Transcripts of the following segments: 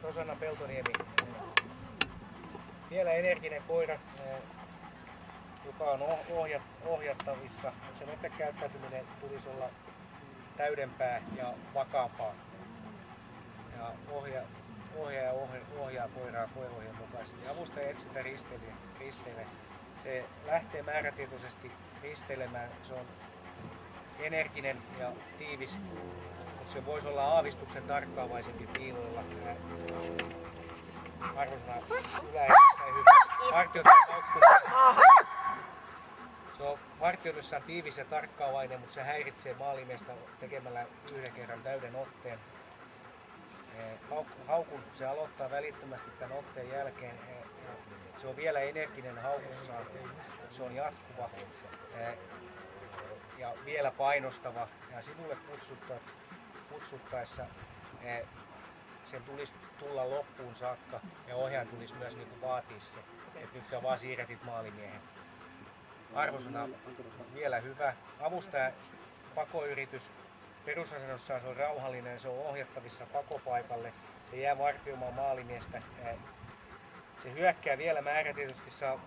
Rosanna Peltoniemi, vielä energinen koira, joka on ohjattavissa, mutta sen otekäyttäytyminen tulisi olla täydempää ja vakaampaa. Ja ohjaa koiraa koerohjeen mukaisesti. Avustaja etsintä risteille. Se lähtee määrätietoisesti risteilemään. Se on energinen ja tiivis, mutta se voisi olla aavistuksen tarkkaavaisempi piiloilla. Arvosana yläerittäin hyvä. Se on vartioinnissaan tiivis ja tarkkaavainen, mutta se häiritsee maalimiestä tekemällä yhden kerran täyden otteen. Haukun se aloittaa välittömästi tämän otteen jälkeen. Se on vielä energinen haukussaan, mutta se on jatkuva ja vielä painostava. Ja sinulle kutsuttaessa sen tulisi tulla loppuun saakka ja ohjaajan tulisi myös niin vaatia se, että nyt sä vaan siirretit maalimiehen. Arvosana vielä hyvä. Avustaja pakoyritys. Perusasennossaan se on rauhallinen, se on ohjattavissa pakopaikalle. Se jää vartioimaan maalimiestä. Se hyökkää vielä määrätietoisesti, saa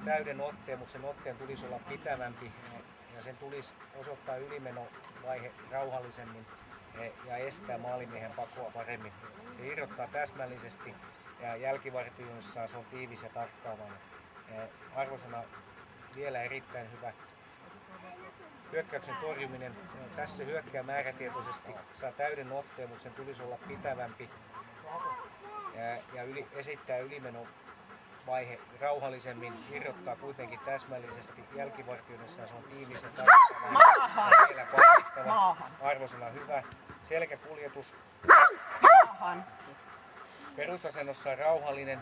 täyden otteen, mutta sen otteen tulisi olla pitävämpi. Ja sen tulisi osoittaa ylimenovaihe rauhallisemmin ja estää maalimiehen pakoa paremmin. Se irrottaa täsmällisesti ja jälkivartioinnissaan se on tiivis ja tarkkaavainen. Arvosana vielä erittäin hyvä. Hyökkäyksen torjuminen. Tässä hyökkää määrätietoisesti, saa täyden otteen, mutta sen tulisi olla pitävämpi ja esittää ylimenovaihe rauhallisemmin, irrottaa kuitenkin täsmällisesti. Jälkivartioinnissaan se on tiivis ja tarkkaavainen. Vielä pakittava. Arvosana hyvä. Selkäkuljetus. Perusasennossaan rauhallinen.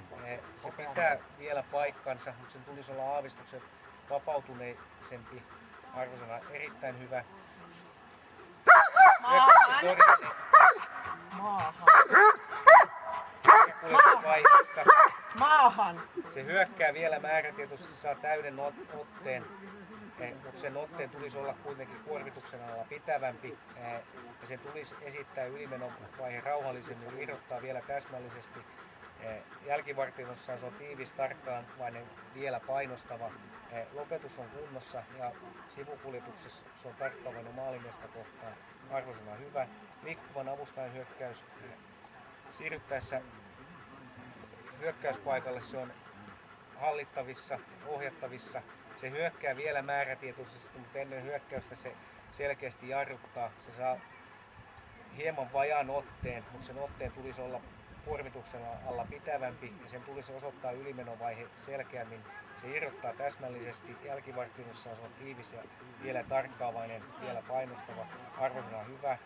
Se pitää vielä paikkansa, mutta sen tulisi olla aavistuksen vapautuneisempi. Arvosana erittäin hyvä. Maahan. Se hyökkää vielä määrätietoisesti, saa täyden otteen, mutta sen otteen tulisi olla kuitenkin kuormituksen alla pitävämpi. Ja sen tulisi esittää ylimenovaihe rauhallisemmin, irrottaa vielä täsmällisesti. Jälkivartioinnissaan se on tiivis, tarkkaavainen, vielä painostava. Lopetus on kunnossa ja sivukuljetuksessa se on tarkkaavainen maalimiestä kohtaan. Arvosana hyvä. Liikkuvan avustajan hyökkäys. Siirryttäessä hyökkäyspaikalle se on hallittavissa, ohjattavissa. Se hyökkää vielä määrätietoisesti, mutta ennen hyökkäystä se selkeästi jarruttaa. Se saa hieman vajaan otteen, mutta sen otteen tulisi olla kuormituksen alla pitävämpi ja sen tulisi osoittaa ylimenovaihe selkeämmin. Se irrottaa täsmällisesti, jälkivartioinnissaan se on tiivis ja vielä tarkkaavainen, vielä painostava. Arvosana hyvä.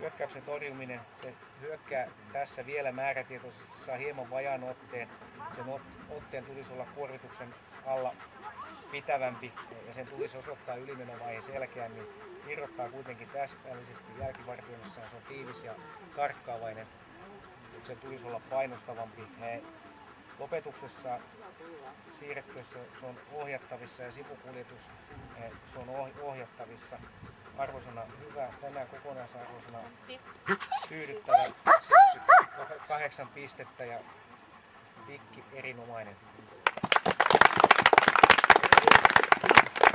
Hyökkäyksen torjuminen, se hyökkää tässä vielä määrätietoisesti, saa hieman vajaan otteen. Sen otteen tulisi olla kuormituksen alla pitävämpi ja sen tulisi osoittaa ylimenovaihe selkeämmin. Irrottaa kuitenkin täsmällisesti, jälkivartioinnissaan se on tiivis ja tarkkaavainen. Sen tulisi olla painostavampi. Lopetuksessa siirrettyessä se on ohjattavissa ja sivukuljetus se on ohjattavissa. Arvosana hyvä. Tänään kokonaisarvosana tyydyttävä 8 pistettä ja pikki erinomainen.